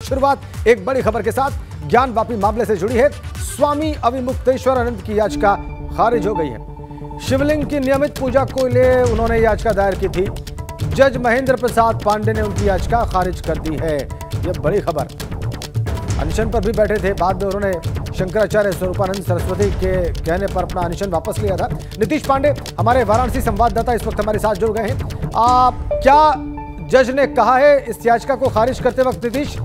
शुरुआत एक बड़ी खबर के साथ ज्ञानवापी मामले से जुड़ी है। स्वामी अविमुक्तेश्वरानंद की याचिका खारिज हो गई है। शिवलिंग की नियमित पूजा को लिए उन्होंने याचिका दायर की थी। जज महेंद्र प्रसाद पांडे ने उनकी याचिका खारिज कर दी है। यह बड़ी खबर। अनशन पर भी बैठे थे, बाद में उन्होंने शंकराचार्य स्वरूपानंद सरस्वती के कहने पर अपना अनशन वापस लिया था। नीतीश पांडे हमारे वाराणसी संवाददाता इस वक्त हमारे साथ जुड़ गए हैं। क्या जज ने कहा है इस याचिका को खारिज करते वक्त नीतीश?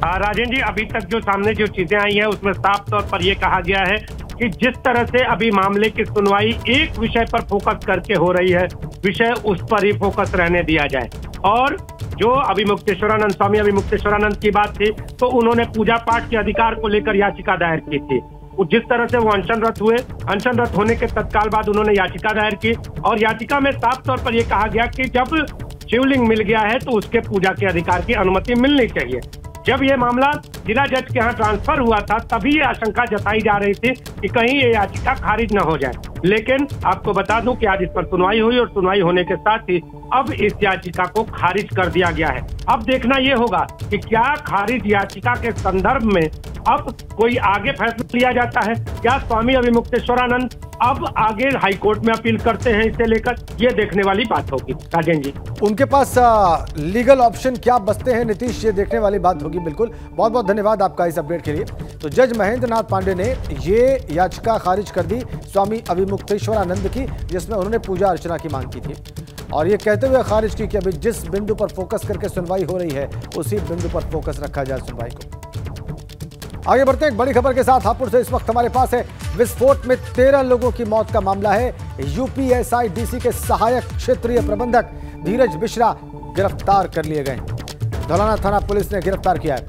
राजेंद्र जी, अभी तक जो सामने जो चीजें आई है उसमें साफ तौर पर यह कहा गया है कि जिस तरह से अभी मामले की सुनवाई एक विषय पर फोकस करके हो रही है, विषय उस पर ही फोकस रहने दिया जाए। और जो अविमुक्तेश्वरानंद, स्वामी अविमुक्तेश्वरानंद की बात थी, तो उन्होंने पूजा पाठ के अधिकार को लेकर याचिका दायर की थी। जिस तरह से वो अनशनरत हुए, अनशनरत होने के तत्काल बाद उन्होंने याचिका दायर की और याचिका में साफ तौर पर यह कहा गया कि जब शिवलिंग मिल गया है तो उसके पूजा के अधिकार की अनुमति मिलनी चाहिए। जब ये मामला जिला जज के यहाँ ट्रांसफर हुआ था, तभी ये आशंका जताई जा रही थी कि कहीं ये याचिका खारिज न हो जाए। लेकिन आपको बता दूं कि आज इस पर सुनवाई हुई और सुनवाई होने के साथ ही अब इस याचिका को खारिज कर दिया गया है। अब देखना ये होगा कि क्या खारिज याचिका के संदर्भ में अब कोई आगे फैसला लिया जाता है। क्या स्वामी अविमुक्तेश्वरानंद अब आगे हाईकोर्ट में अपील करते हैं इसे लेकर, ये देखने वाली बात होगी। राजेंद्र जी, उनके पास लीगल ऑप्शन क्या बचते हैं नीतीश, ये देखने वाली बात होगी। बिल्कुल, बहुत बहुत धन्यवाद आपका इस अपडेट के लिए। तो जज महेंद्र नाथ पांडे ने ये याचिका खारिज कर दी स्वामी अविमुक्तेश्वरानंद की, जिसमें उन्होंने पूजा अर्चना की मांग की थी, और ये कहते हुए खारिज की कि अभी जिस बिंदु पर फोकस करके सुनवाई हो रही है उसी बिंदु पर फोकस रखा जाए सुनवाई को। आगे बढ़ते हैं एक बड़ी खबर के साथ। हापुड़ से इस वक्त हमारे पास है विस्फोट में 13 लोगों की मौत का मामला है। यूपीएसआईडीसी के सहायक क्षेत्रीय प्रबंधक धीरज मिश्रा गिरफ्तार कर लिए गए। धौलाना थाना पुलिस ने गिरफ्तार किया है।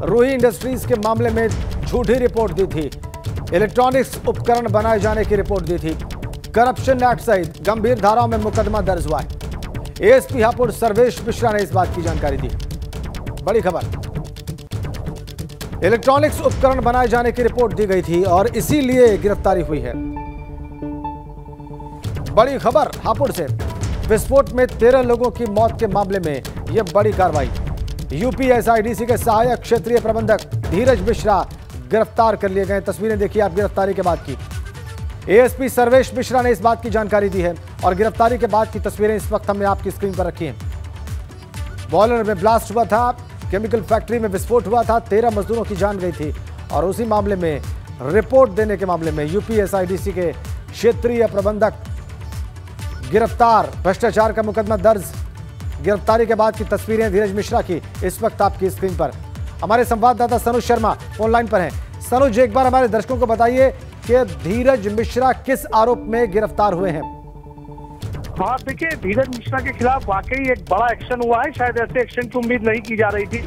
रूही इंडस्ट्रीज के मामले में झूठी रिपोर्ट दी थी, इलेक्ट्रॉनिक्स उपकरण बनाए जाने की रिपोर्ट दी थी, करप्शन एक्ट सहित गंभीर धाराओं में मुकदमा दर्ज हुआ है। एएसपी हापुड़ सर्वेश मिश्रा ने इस बात की जानकारी दी। बड़ी खबर, इलेक्ट्रॉनिक्स उपकरण बनाए जाने की रिपोर्ट दी गई थी और इसीलिए गिरफ्तारी हुई है। बड़ी खबर हापुड़ से, विस्फोट में 13 लोगों की मौत के मामले में यह बड़ी कार्रवाई। यूपीएसआईडीसी के सहायक क्षेत्रीय प्रबंधक धीरज मिश्रा गिरफ्तार कर लिए गए। तस्वीरें देखिए आप गिरफ्तारी के बाद की। एएसपी सर्वेश मिश्रा ने इस बात की जानकारी दी है और गिरफ्तारी के बाद की तस्वीरें इस वक्त हमने आपकी स्क्रीन पर रखी हैं। बॉयलर में ब्लास्ट हुआ था, केमिकल फैक्ट्री में विस्फोट हुआ था, 13 मजदूरों की जान गई थी और उसी मामले में रिपोर्ट देने के मामले में यूपीएसआईडीसी के क्षेत्रीय प्रबंधक गिरफ्तार, भ्रष्टाचार का मुकदमा दर्ज। गिरफ्तारी के बाद की तस्वीरें धीरज मिश्रा की इस वक्त आपकी स्क्रीन पर। हमारे संवाददाता सनुज शर्मा फोन लाइन पर हैं। सनुज, एक बार हमारे दर्शकों को बताइए कि धीरज मिश्रा किस आरोप में गिरफ्तार हुए हैं? हाँ, देखिए, धीरज मिश्रा के खिलाफ वाकई एक बड़ा एक्शन हुआ है। शायद ऐसे एक्शन की उम्मीद नहीं की जा रही थी।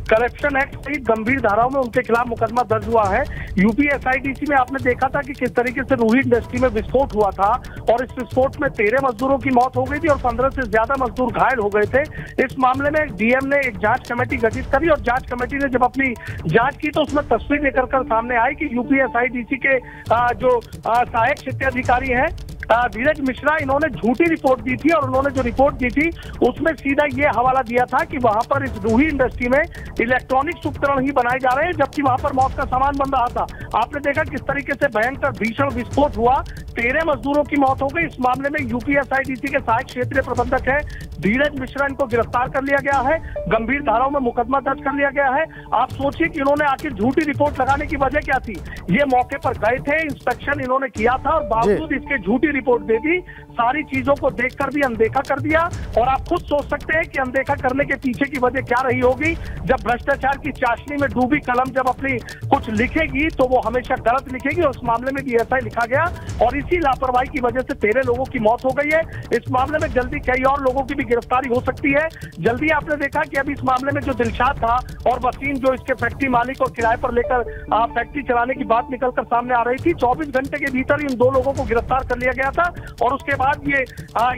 करप्शन एक्ट सहित गंभीर धाराओं में उनके खिलाफ मुकदमा दर्ज हुआ है। यूपीएसआईडीसी में आपने देखा था कि किस तरीके से रूही इंडस्ट्री में विस्फोट हुआ था और इस विस्फोट में 13 मजदूरों की मौत हो गई थी और 15 से ज्यादा मजदूर घायल हो गए थे। इस मामले में डीएम ने एक जांच कमेटी गठित करी और जांच कमेटी ने जब अपनी जांच की तो उसमें तस्वीर निकल कर सामने आई कि यूपीएसआईडीसी के जो सहायक क्षेत्राधिकारी हैं धीरज मिश्रा, इन्होंने झूठी रिपोर्ट दी थी और उन्होंने जो रिपोर्ट दी थी उसमें सीधा ये हवाला दिया था कि वहां पर इस रूही इंडस्ट्री में इलेक्ट्रॉनिक्स उपकरण ही बनाए जा रहे हैं, जबकि वहां पर मौत का सामान बन रहा था। आपने देखा किस तरीके से भयंकर भीषण विस्फोट हुआ, 13 मजदूरों की मौत हो गई। इस मामले में यूपीएसआईडीसी के सहायक क्षेत्रीय प्रबंधक है धीरज मिश्रा, इनको गिरफ्तार कर लिया गया है। गंभीर धाराओं में मुकदमा दर्ज कर लिया गया है। आप सोचिए कि इन्होंने आखिर झूठी रिपोर्ट लगाने की वजह क्या थी। ये मौके पर गए थे, इंस्पेक्शन इन्होंने किया था और बावजूद इसके झूठी रिपोर्ट दे दी। सारी चीजों को देखकर भी अनदेखा कर दिया और आप खुद सोच सकते हैं कि अनदेखा करने के पीछे की वजह क्या रही होगी। जब भ्रष्टाचार की चाशनी में डूबी कलम जब अपनी कुछ लिखेगी तो वो हमेशा गलत लिखेगी और उस मामले में भी ऐसा ही लिखा गया और इसी लापरवाही की वजह से 13 लोगों की मौत हो गई है। इस मामले में जल्दी कई और लोगों की भी गिरफ्तारी हो सकती है। जल्दी आपने देखा कि अभी इस मामले में जो दिलशाद था और वसीम, जो इसके फैक्ट्री मालिक और किराए पर लेकर फैक्ट्री चलाने की बात निकलकर सामने आ रही थी, 24 घंटे के भीतर इन 2 लोगों को गिरफ्तार कर लिया गया था और उसके बाद बाद ये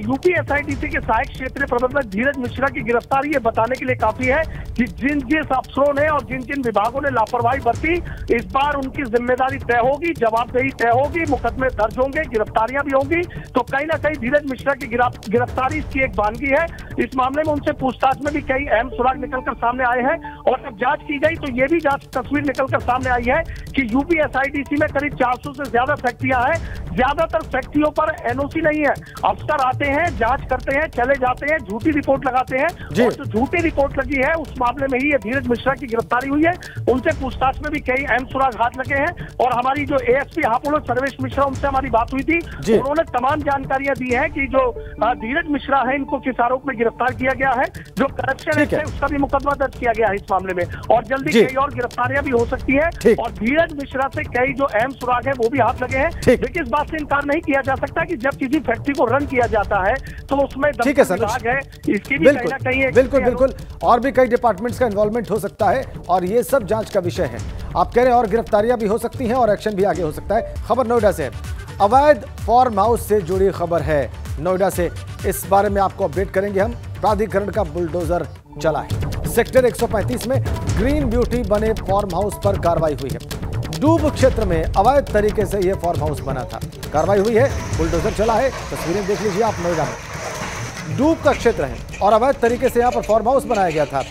यूपी एसआईटीसी के सहायक क्षेत्रीय प्रबंधक धीरज मिश्रा की गिरफ्तारी ये बताने के लिए काफी है कि जिन जिन अफसरों ने और जिन जिन विभागों ने लापरवाही बरती, इस बार उनकी जिम्मेदारी तय होगी, जवाबदेही तय होगी, मुकदमे दर्ज होंगे, गिरफ्तारियां भी होंगी। तो कहीं ना कहीं धीरज मिश्रा की गिरफ्तारी इसकी एक वानगी है। इस मामले में उनसे पूछताछ में भी कई अहम सुराग निकलकर सामने आए हैं और जब जांच की गई तो ये भी जांच तस्वीर निकलकर सामने आई है कि यूपी एसआईटीसी में करीब 400 से ज्यादा फैक्ट्रियां हैं। ज्यादातर फैक्ट्रियों पर एनओसी नहीं है। अफसर आते हैं, जांच करते हैं, चले जाते हैं, झूठी रिपोर्ट लगाते हैं और जो झूठी रिपोर्ट लगी है उस मामले में ही ये धीरज मिश्रा की गिरफ्तारी हुई है। उनसे पूछताछ में भी कई अहम सुराग हाथ लगे हैं और हमारी जो एएसपी हापुड़ सर्वेश मिश्रा, उनसे हमारी बात हुई थी, उन्होंने तमाम जानकारियां दी है कि जो धीरज मिश्रा है इनको किस आरोप में गिरफ्तार किया गया है, जो करप्शन है उसका भी मुकदमा दर्ज किया गया है इस मामले में और जल्दी कई और गिरफ्तारियां भी हो सकती है और धीरज मिश्रा से कई जो अहम सुराग है वो भी हाथ लगे हैं। देखिए, इस बात से इनकार नहीं किया जा सकता कि जब किसी फैक्ट्री को रन किया जाता है तो उसमें विभाग है, इसकी भी कहीं ना कहीं बिल्कुल और भी कई डिपार्टमेंट्स का इन्वॉल्वमेंट हो सकता है और ये सब जांच का विषय है। आप कह रहे हैं और गिरफ्तारियां भी हो सकती हैं और एक्शन भी आगे हो सकता है। खबर नोएडा से, अवैध फार्म हाउस से जुड़ी खबर है नोएडा से, इस बारे में आपको अपडेट करेंगे हम। प्राधिकरण का बुलडोजर चला है। सेक्टर 135 में ग्रीन ब्यूटी बने फार्म हाउस पर कार्रवाई हुई है। डूब क्षेत्र में अवैध तरीके से यह फार्म हाउस बना था, कार्रवाई हुई है, बुलडोजर चला है। तस्वीरें देख लीजिए आप नोएडा में, डूब का क्षेत्र है और अवैध तरीके से यहाँ पर फार्म हाउस बनाया गया था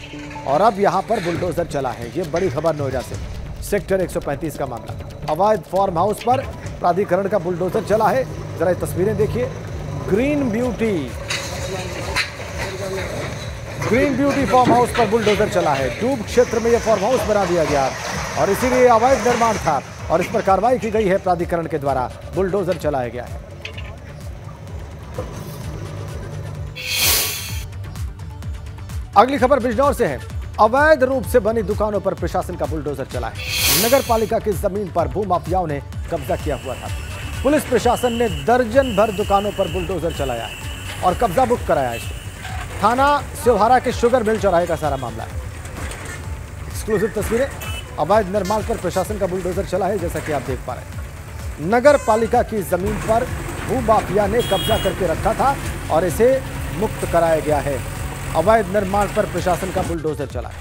और अब यहाँ पर बुलडोजर चला है। ये बड़ी खबर नोएडा से, सेक्टर 135 का मामला, अवैध फार्म हाउस पर प्राधिकरण का बुलडोजर चला है। जरा तस्वीरें देखिए, ग्रीन ब्यूटी फार्म हाउस पर बुलडोजर चला है। डूब क्षेत्र में यह फार्म हाउस बना दिया गया और इसीलिए अवैध निर्माण था और इस पर कार्रवाई की गई है प्राधिकरण के द्वारा, बुलडोजर चलाया गया है। अगली खबर बिजनौर से है। अवैध रूप से बनी दुकानों पर प्रशासन का बुलडोजर चला है। नगर पालिका की जमीन पर भूमाफियाओं ने कब्जा किया हुआ था। पुलिस प्रशासन ने दर्जन भर दुकानों पर बुलडोजर चलाया है और कब्जा मुक्त कराया है। थाना सिवहारा के शुगर मिल चौराहे का सारा मामला है। एक्सक्लूसिव तस्वीरें, अवैध निर्माण पर प्रशासन का बुलडोजर चला है, जैसा कि आप देख पा रहे हैं। नगर पालिका की जमीन पर भूमाफिया ने कब्जा करके रखा था और इसे मुक्त कराया गया है। अवैध निर्माण पर प्रशासन का बुलडोजर चला है।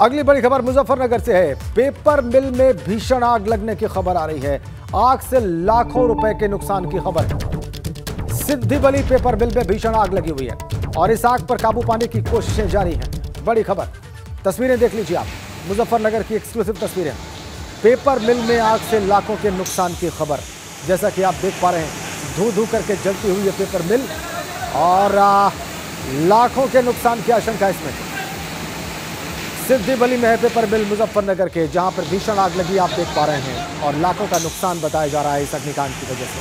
अगली बड़ी खबर मुजफ्फरनगर से है। पेपर मिल में भीषण आग लगने की खबर आ रही है। आग से लाखों रुपए के नुकसान की खबर है। सिद्धिबली पेपर मिल में भीषण आग लगी हुई है और इस आग पर काबू पाने की कोशिशें जारी हैं। बड़ी खबर, तस्वीरें देख लीजिए आप, मुजफ्फरनगर की एक्सक्लूसिव तस्वीरें। पेपर मिल में आग से लाखों के नुकसान की खबर, जैसा कि आप देख पा रहे हैं, धू धू करके जलती हुई है पेपर मिल और लाखों के नुकसान की आशंका इसमें। सिद्धिबली में है पेपर मिल मुजफ्फरनगर के, जहां पर भीषण आग लगी आप देख पा रहे हैं और लाखों का नुकसान बताया जा रहा है इस अग्निकांड की वजह से।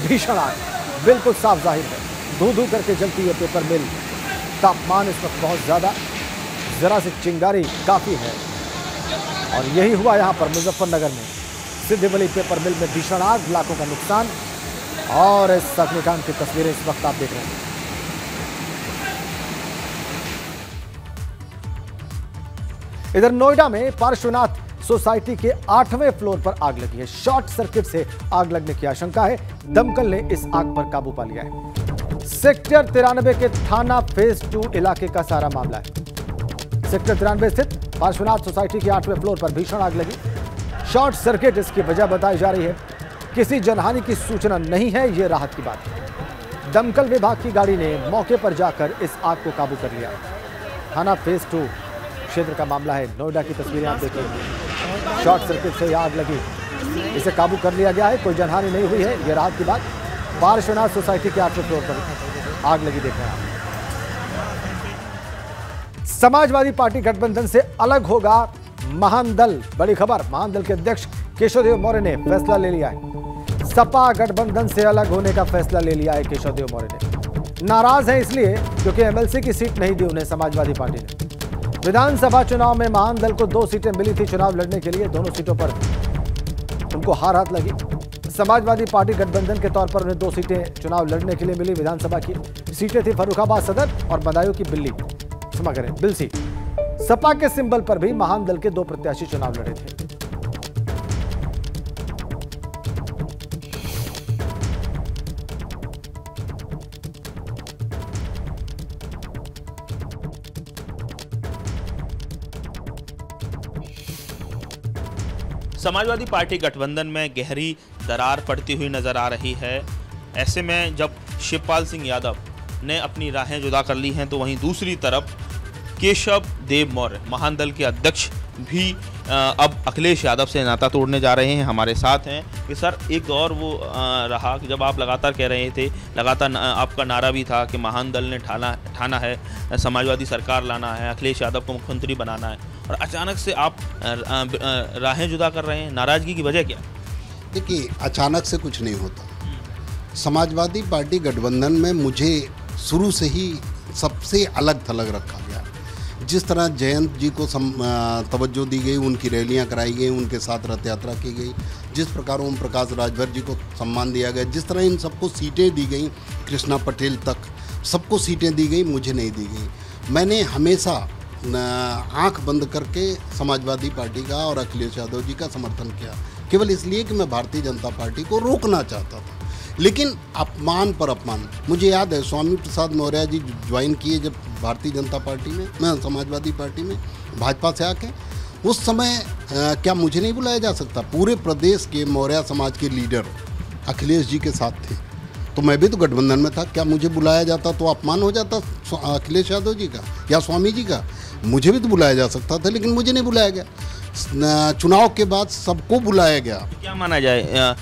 भीषण आग बिल्कुल साफ जाहिर है, धू धू करके जलती है पेपर मिल। तापमान इस वक्त बहुत ज्यादा, जरा से चिंगारी काफी है और यही हुआ यहां पर मुजफ्फरनगर में। सिद्धिबली पेपर मिल में भीषण आग, लाखों का नुकसान और इस अग्निकांड की तस्वीरें इस वक्त आप देख रहे हैं। इधर नोएडा में पार्श्वनाथ सोसाइटी के 8वें फ्लोर पर आग लगी है। शॉर्ट सर्किट से आग लगने की आशंका है। दमकल ने इस आग पर काबू पा लिया है। सेक्टर 93 के थाना फेज 2 इलाके का सारा मामला है। सेक्टर 93 स्थित पार्श्वनाथ सोसाइटी के 8वें फ्लोर पर भीषण आग लगी। शॉर्ट सर्किट इसकी वजह बताई जा रही है। किसी जनहानि की सूचना नहीं है, ये राहत की बात है। दमकल विभाग की गाड़ी ने मौके पर जाकर इस आग को काबू कर लिया। थाना फेज 2 क्षेत्र का मामला है। नोएडा की तस्वीरें आप देखिए, शॉर्ट सर्किट से यह आग लगी, इसे काबू कर लिया गया है। कोई जनहानि नहीं हुई है, यह राहत की बात। पार्श्वनाथ सोसाइटी के 8वें फ्लोर पर आग लगी, देख रहे हैं आप। समाजवादी पार्टी गठबंधन से अलग होगा महान दल, बड़ी खबर। महान दल के अध्यक्ष केशवदेव मौर्य ने फैसला ले लिया है। सपा गठबंधन से अलग होने का फैसला ले लिया है केशवदेव मौर्य ने। नाराज हैं इसलिए क्योंकि एमएलसी की सीट नहीं दी उन्हें समाजवादी पार्टी ने। विधानसभा चुनाव में महान दल को 2 सीटें मिली थी चुनाव लड़ने के लिए, दोनों सीटों पर उनको हार हाथ लगी। समाजवादी पार्टी गठबंधन के तौर पर उन्हें 2 सीटें चुनाव लड़ने के लिए मिली। विधानसभा की सीटें थी फर्रुखाबाद सदर और बदायूं की बिल सीट। सपा के सिंबल पर भी महान दल के 2 प्रत्याशी चुनाव लड़े थे। समाजवादी पार्टी गठबंधन में गहरी दरार पड़ती हुई नजर आ रही है। ऐसे में जब शिवपाल सिंह यादव ने अपनी राहें जुदा कर ली हैं, तो वहीं दूसरी तरफ केशव देव मौर्य महान दल के अध्यक्ष भी अब अखिलेश यादव से नाता तोड़ने जा रहे हैं। हमारे साथ हैं कि सर, एक दौर वो रहा कि जब आप लगातार कह रहे थे, लगातार आपका नारा भी था कि महान दल ने ठाना है समाजवादी सरकार लाना है, अखिलेश यादव को मुख्यमंत्री बनाना है, और अचानक से आप राहें जुदा कर रहे हैं। नाराज़गी की वजह क्या? देखिए, अचानक से कुछ नहीं होता। समाजवादी पार्टी गठबंधन में मुझे शुरू से ही सबसे अलग थलग रखा गया। जिस तरह जयंत जी को तवज्जो दी गई, उनकी रैलियां कराई गई, उनके साथ रथ यात्रा की गई, जिस प्रकार ओम प्रकाश राजभर जी को सम्मान दिया गया, जिस तरह इन सबको सीटें दी गई, कृष्णा पटेल तक सबको सीटें दी गई, मुझे नहीं दी गई। मैंने हमेशा आंख बंद करके समाजवादी पार्टी का और अखिलेश यादव जी का समर्थन किया, केवल इसलिए कि मैं भारतीय जनता पार्टी को रोकना चाहता था। लेकिन अपमान पर अपमान। मुझे याद है स्वामी प्रसाद मौर्य जी ज्वाइन किए जब भारतीय जनता पार्टी में, मैं समाजवादी पार्टी में भाजपा से आके, उस समय क्या मुझे नहीं बुलाया जा सकता? पूरे प्रदेश के मौर्य समाज के लीडर अखिलेश जी के साथ थे, तो मैं भी तो गठबंधन में था। क्या मुझे बुलाया जाता तो अपमान हो जाता अखिलेश यादव जी का या स्वामी जी का? मुझे भी तो बुलाया जा सकता था, लेकिन मुझे नहीं बुलाया गया। चुनाव के बाद सबको बुलाया गया। क्या माना जाए,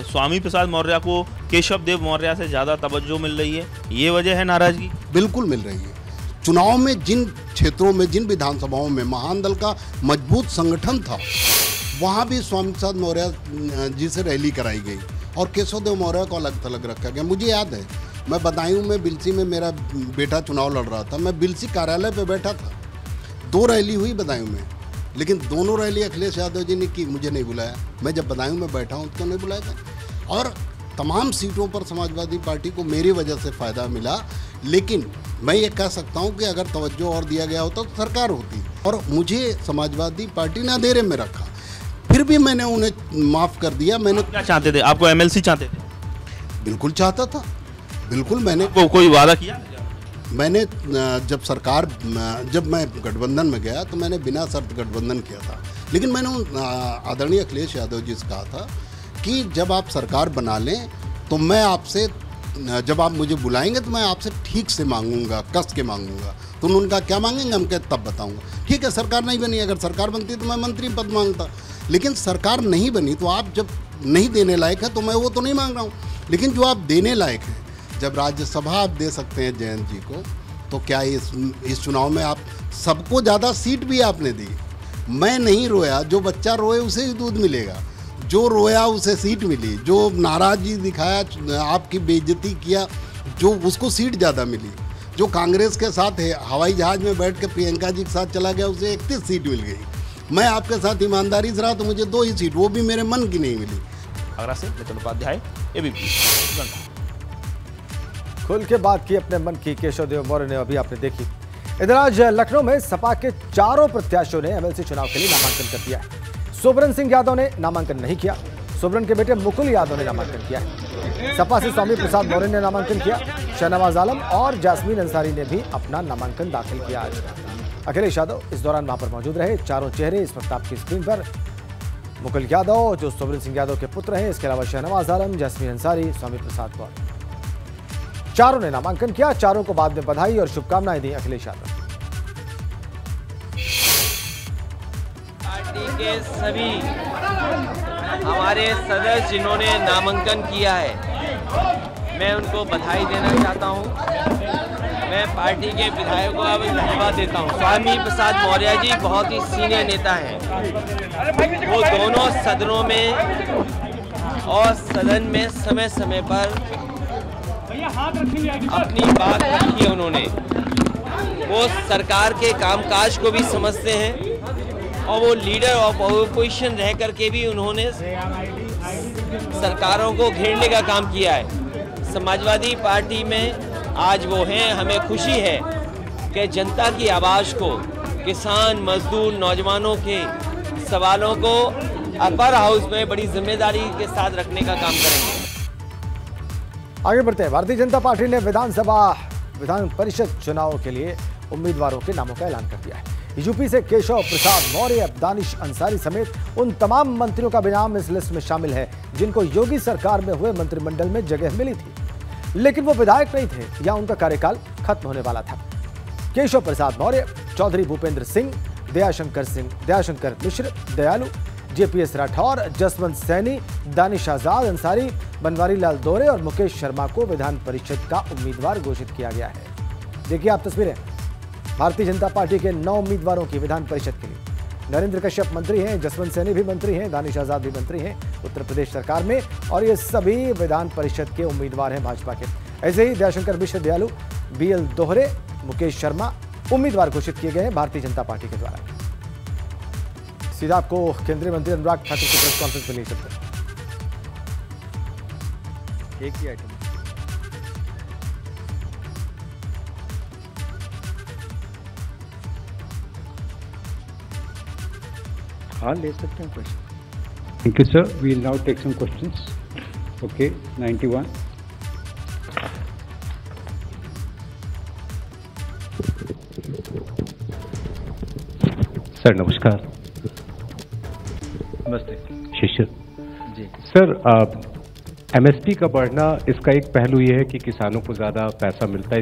स्वामी प्रसाद मौर्य को केशव देव मौर्य से ज़्यादा तवज्जो मिल रही है, ये वजह है नाराज़गी? बिल्कुल मिल रही है। चुनाव में जिन क्षेत्रों में, जिन विधानसभाओं में महान दल का मजबूत संगठन था, वहाँ भी स्वामी प्रसाद मौर्य जी से रैली कराई गई और केशव देव मौर्य को अलग थलग रखा गया। मुझे याद है, मैं बदायूं में बिलसी में मेरा बेटा चुनाव लड़ रहा था, मैं बिलसी कार्यालय पे बैठा था। 2 रैली हुई बदायूं में, लेकिन दोनों रैली अखिलेश यादव जी ने की, मुझे नहीं बुलाया। मैं जब बदायूं में बैठा हूँ तो नहीं बुलाया था। और तमाम सीटों पर समाजवादी पार्टी को मेरी वजह से फ़ायदा मिला, लेकिन मैं ये कह सकता हूँ कि अगर तवज्जो और दिया गया होता तो सरकार होती। और मुझे समाजवादी पार्टी ने अंधेरे में रखा, फिर भी मैंने उन्हें माफ़ कर दिया। मैंने क्या चाहते थे? आपको MLC चाहते थे? बिल्कुल चाहता था, बिल्कुल। मैंने कोई वादा किया? मैंने जब मैं गठबंधन में गया तो मैंने बिना शर्त गठबंधन किया था, लेकिन मैंने आदरणीय अखिलेश यादव जी से कहा था कि जब आप सरकार बना लें तो मैं आपसे, जब आप मुझे बुलाएंगे तो मैं आपसे ठीक से मांगूंगा, कस के मांगूंगा। तो उन्होंने कहा क्या मांगेंगे? हम कहते तब बताऊंगा। ठीक है, सरकार नहीं बनी, अगर सरकार बनती तो मैं मंत्री पद मांगता, लेकिन सरकार नहीं बनी तो आप जब नहीं देने लायक है तो मैं वो तो नहीं मांग रहा हूँ, लेकिन जो आप देने लायक हैं, जब राज्यसभा आप दे सकते हैं जयंत जी को, तो क्या इस चुनाव में आप सबको ज़्यादा सीट भी आपने दी? मैं नहीं रोया, जो बच्चा रोए उसे ही दूध मिलेगा, जो रोया उसे सीट मिली, जो नाराज़गी दिखाया, आपकी बेइज्जती किया, जो उसको सीट ज़्यादा मिली, जो कांग्रेस के साथ है हवाई जहाज़ में बैठ के प्रियंका जी के साथ चला गया उसे 31 सीट मिल गई। मैं आपके साथ ईमानदारी से रहा तो मुझे 2 ही सीट, वो भी मेरे मन की नहीं मिली। आगरा से नितिन उपाध्याय, ABP। खुल के बात की अपने मन की केशव देव मौर्य ने, अभी आपने देखी। इधर आज लखनऊ में सपा के 4 प्रत्याशियों ने MLC चुनाव के लिए नामांकन कर दिया है। सोबरन सिंह यादव ने नामांकन नहीं किया, सोबरन के बेटे मुकुल यादव ने नामांकन किया है। सपा से स्वामी प्रसाद मौर्य ने नामांकन किया, शहनवाज आलम और जास्मीन अंसारी ने भी अपना नामांकन दाखिल किया। आज अखिलेश यादव इस दौरान वहां पर मौजूद रहे। चारों चेहरे इस वक्त आपकी स्क्रीन पर। मुकुल यादव जो सोबरन सिंह यादव के पुत्र हैं, इसके अलावा शहनवाज आलम, जास्मीन अंसारी, स्वामी प्रसाद मौर्य, चारों ने नामांकन किया। चारों को बाद में बधाई और शुभकामनाएं दी अखिलेश यादव। पार्टी के सभी हमारे सदस्य जिन्होंने नामांकन किया है, मैं उनको बधाई देना चाहता हूं। मैं पार्टी के विधायकों को अब धन्यवाद देता हूं। स्वामी प्रसाद मौर्य जी बहुत ही सीनियर नेता हैं। वो दोनों सदनों में और सदन में समय समय पर अपनी बात रखी है उन्होंने। वो सरकार के कामकाज को भी समझते हैं और वो लीडर ऑफ ऑपोजिशन रह करके भी उन्होंने सरकारों को घेरने का काम किया है। समाजवादी पार्टी में आज वो हैं। हमें खुशी है कि जनता की आवाज़ को, किसान, मजदूर, नौजवानों के सवालों को अपर हाउस में बड़ी जिम्मेदारी के साथ रखने का काम करेंगे। आगे बढ़ते हैं। भारतीय जनता पार्टी ने विधान परिषद चुनाव के लिए उम्मीदवारों के नामों का ऐलान कर दिया है। यूपी से केशव प्रसाद मौर्य, दानिश अंसारी समेत उन तमाम मंत्रियों का भी नाम इस लिस्ट में शामिल है जिनको योगी सरकार में हुए मंत्रिमंडल में जगह मिली थी, लेकिन वो विधायक नहीं थे या उनका कार्यकाल खत्म होने वाला था। केशव प्रसाद मौर्य, चौधरी भूपेंद्र सिंह, दयाशंकर मिश्र, दयालु, जेपीएस राठौर, जसवंत सैनी, दानिश आजाद अंसारी, बनवारी लाल दोहरे और मुकेश शर्मा को विधान परिषद का उम्मीदवार घोषित किया गया है। देखिए आप तस्वीरें भारतीय जनता पार्टी के 9 उम्मीदवारों की विधान परिषद के लिए। नरेंद्र कश्यप मंत्री हैं, जसवंत सैनी भी मंत्री हैं, दानिश आजाद भी मंत्री हैं उत्तर प्रदेश सरकार में, और ये सभी विधान परिषद के उम्मीदवार हैं भाजपा के। ऐसे ही दयाशंकर मिश्र, दयालु, बीएल दोहरे, मुकेश शर्मा उम्मीदवार घोषित किए गए हैं भारतीय जनता पार्टी के द्वारा। सीधा आपको केंद्रीय मंत्री अनुराग ठाकुर की प्रेस कॉन्फ्रेंस में ले सकते हैं। एक ही आइटम, हाँ ले सकते हैं question. Thank you, sir. We will now take some questions. Okay, 91. Sir नमस्कार। नमस्ते। शिशिर जी सर, एमएसपी का बढ़ना, इसका एक पहलू ये है कि किसानों को ज़्यादा पैसा मिलता है,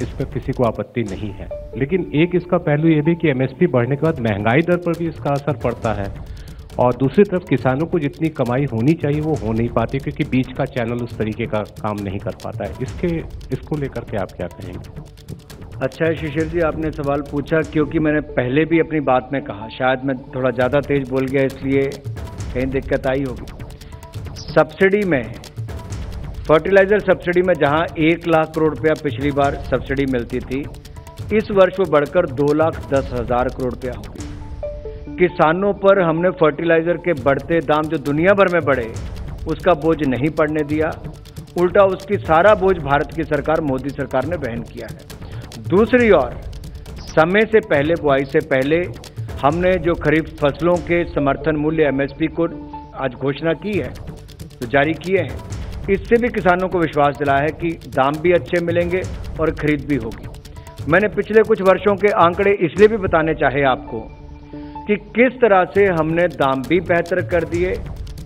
इस पर किसी को आपत्ति नहीं है, लेकिन एक इसका पहलू ये भी कि एमएसपी बढ़ने के बाद महंगाई दर पर भी इसका असर पड़ता है, और दूसरी तरफ किसानों को जितनी कमाई होनी चाहिए वो हो नहीं पाती क्योंकि बीच का चैनल उस तरीके का काम नहीं कर पाता है। इसको लेकर के आप क्या कहेंगे? अच्छा है शिशिर जी, आपने सवाल पूछा क्योंकि मैंने पहले भी अपनी बात में कहा, शायद मैं थोड़ा ज़्यादा तेज बोल गया इसलिए कहीं दिक्कत आई होगी। सब्सिडी में, फर्टिलाइजर सब्सिडी में जहां 1 लाख करोड़ रुपया पिछली बार सब्सिडी मिलती थी, इस वर्ष वो बढ़कर 2,10,000 करोड़ रुपया होगी। किसानों पर हमने फर्टिलाइजर के बढ़ते दाम जो दुनिया भर में बढ़े उसका बोझ नहीं पड़ने दिया, उल्टा उसकी सारा बोझ भारत की सरकार, मोदी सरकार ने वहन किया है। दूसरी ओर समय से पहले, बुआई से पहले हमने जो खरीफ फसलों के समर्थन मूल्य एमएसपी को आज घोषणा की है, तो जारी किए हैं, इससे भी किसानों को विश्वास दिलाया है कि दाम भी अच्छे मिलेंगे और खरीद भी होगी। मैंने पिछले कुछ वर्षों के आंकड़े इसलिए भी बताने चाहे आपको कि किस तरह से हमने दाम भी बेहतर कर दिए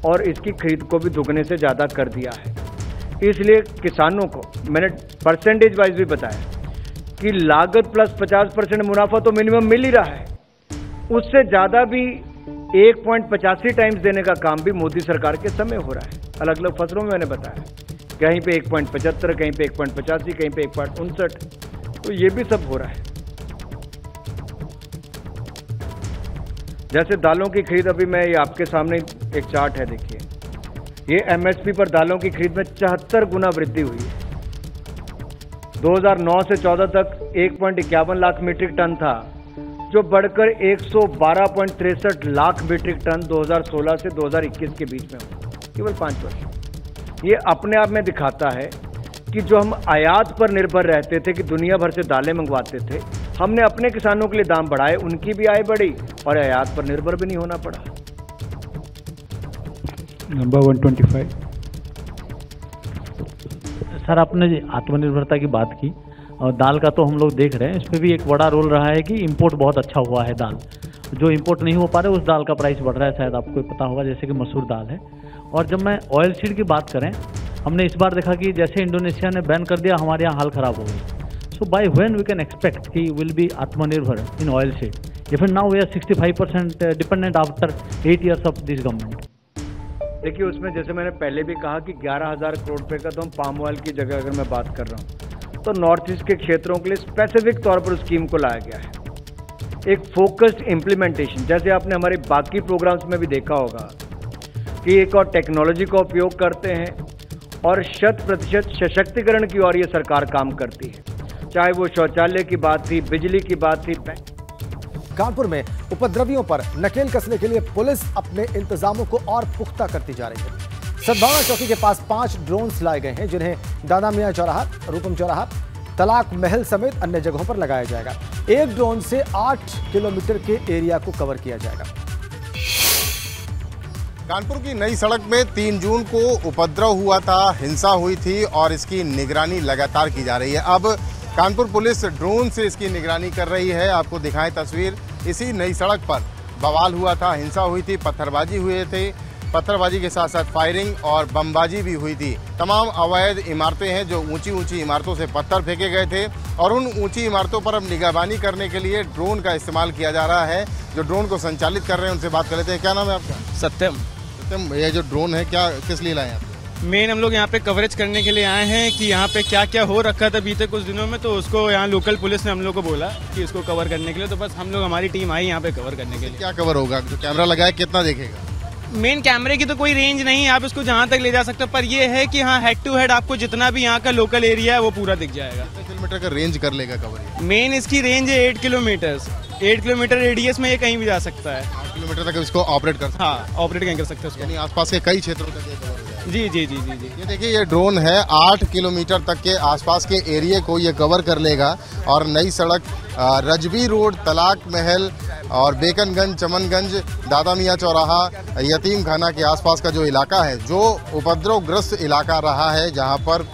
और इसकी खरीद को भी दुगने से ज़्यादा कर दिया है। इसलिए किसानों को मैंने परसेंटेज वाइज भी बताया कि लागत प्लस 50% मुनाफा तो मिनिमम मिल ही रहा है, उससे ज़्यादा भी 1.85 टाइम्स देने का काम भी मोदी सरकार के समय हो रहा है। अलग अलग फसलों में मैंने बताया, कहीं पे 1.75, कहीं पे 1.85, कहीं पे 1.59, तो ये भी सब हो रहा है। जैसे दालों की खरीद, अभी मैं ये आपके सामने एक चार्ट है, देखिए, ये एमएसपी पर दालों की खरीद में 74 गुना वृद्धि हुई है। 2009 से 14 तक 1.51 लाख मीट्रिक टन था, जो बढ़कर 112.63 लाख मीट्रिक टन 2016 से 2021 के बीच में हुआ, केवल 5 वर्ष। ये अपने आप में दिखाता है कि जो हम आयात पर निर्भर रहते थे, कि दुनिया भर से दालें मंगवाते थे, हमने अपने किसानों के लिए दाम बढ़ाए, उनकी भी आय बढ़ी और आयात पर निर्भर भी नहीं होना पड़ा। नंबर 125। सर, आपने आत्मनिर्भरता की बात की और दाल का तो हम लोग देख रहे हैं, इस पर भी एक बड़ा रोल रहा है कि इंपोर्ट बहुत अच्छा हुआ है। दाल जो इंपोर्ट नहीं हो पा रहे, उस दाल का प्राइस बढ़ रहा है, शायद आपको पता होगा, जैसे कि मसूर दाल है। और जब मैं ऑयल सीड की बात करें, हमने इस बार देखा कि जैसे इंडोनेशिया ने बैन कर दिया, हमारे यहाँ हाल खराब हो गई। So by when we can expect कि will be aatmanirbhar in oil seed? Even now we are 65% dependent after 8 years of this government. देखिए, उसमें जैसे मैंने पहले भी कहा कि 11,000 करोड़ रुपए का तो हम पाम ऑयल की जगह अगर मैं बात कर रहा हूँ, तो नॉर्थ ईस्ट के क्षेत्रों के लिए स्पेसिफिक तौर पर स्कीम को लाया गया है। एक फोकस्ड इम्प्लीमेंटेशन, जैसे आपने हमारे बाकी प्रोग्राम्स में भी देखा होगा कि एक और टेक्नोलॉजी का उपयोग करते हैं और 100% सशक्तिकरण की ओर ये सरकार काम करती है। चाहे वो शौचालय की बात थी, बिजली की बात थी। कानपुर में उपद्रवियों पर नकेल कसने के लिए पुलिस अपने इंतजामों को और पुख्ता करती जा रही है। सद्भावना चौकी के पास 5 ड्रोन्स लाए गए हैं, जिन्हें दादा मियां चौराहा, रूपम चौराहा, तलाक महल समेत अन्य जगहों पर लगाया जाएगा। एक ड्रोन से 8 किलोमीटर के एरिया को कवर किया जाएगा। कानपुर की नई सड़क में 3 जून को उपद्रव हुआ था, हिंसा हुई थी और इसकी निगरानी लगातार की जा रही है। अब कानपुर पुलिस ड्रोन से इसकी निगरानी कर रही है। आपको दिखाएं तस्वीर, इसी नई सड़क पर बवाल हुआ था, हिंसा हुई थी, पत्थरबाजी हुए थे, पत्थरबाजी के साथ साथ फायरिंग और बमबाजी भी हुई थी। तमाम अवैध इमारतें हैं जो ऊंची ऊंची इमारतों से पत्थर फेंके गए थे और उन ऊंची इमारतों पर अब निगरानी करने के लिए ड्रोन का इस्तेमाल किया जा रहा है। जो ड्रोन को संचालित कर रहे हैं उनसे बात कर लेते हैं। क्या नाम है आपका? सत्यम। सत्यम, ये जो ड्रोन है क्या किस लिए लाए आप? मेन हम लोग यहाँ पे कवरेज करने के लिए आए हैं कि यहाँ पे क्या क्या हो रखा था बीते कुछ दिनों में, तो उसको यहाँ लोकल पुलिस ने हम लोग को बोला कि इसको कवर करने के लिए, तो बस हम लोग हमारी टीम आई यहाँ पे कवर करने के लिए। क्या कवर होगा? जो कैमरा लगाया कितना देखेगा? मेन कैमरे की तो कोई रेंज नहीं है, आप इसको जहाँ तक ले जा सकते हो, पर ये है कि हाँ हेड टू हेड आपको जितना भी यहाँ का लोकल एरिया है वो पूरा दिख जाएगा। कितने किलोमीटर का रेंज कर लेगा कवर? मेन इसकी रेंज है 8 किलोमीटर। 8 किलोमीटर रेडियस में ये कहीं भी जा सकता है। 8 किलोमीटर तक इसको ऑपरेट कर सकते हैं? हाँ, ऑपरेट कहीं कर सकते हैं, यानी आसपास के कई क्षेत्रों तक ये कवर हो जाएगा। जी जी जी जी जी। ये देखिए, ये ड्रोन है 8 किलोमीटर तक के आसपास के एरिया को ये कवर कर लेगा। और नई सड़क रजवी रोड, तलाक महल और बेकनगंज, चमनगंज, दादा मियाँ चौराहा, यतीम खाना के आसपास का जो इलाका है, जो उपद्रवग्रस्त इलाका रहा है, जहाँ पर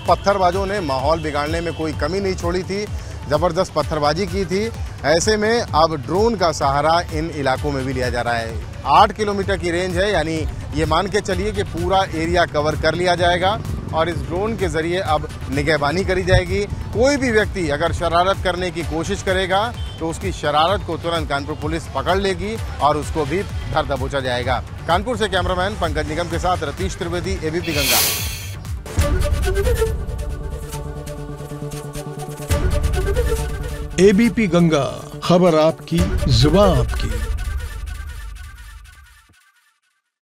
पत्थरबाजों ने माहौल बिगाड़ने में कोई कमी नहीं छोड़ी थी, ज़बरदस्त पत्थरबाजी की थी। ऐसे में अब ड्रोन का सहारा इन इलाकों में भी लिया जा रहा है। 8 किलोमीटर की रेंज है, यानी ये मान के चलिए कि पूरा एरिया कवर कर लिया जाएगा और इस ड्रोन के ज़रिए अब निगहबानी करी जाएगी। कोई भी व्यक्ति अगर शरारत करने की कोशिश करेगा तो उसकी शरारत को तुरंत कानपुर पुलिस पकड़ लेगी और उसको भी धर दबोचा जाएगा। कानपुर से कैमरामैन पंकज निगम के साथ रतीश त्रिवेदी, एबीपी गंगा। एबीपी गंगा, खबर आपकी, जुबान आपकी।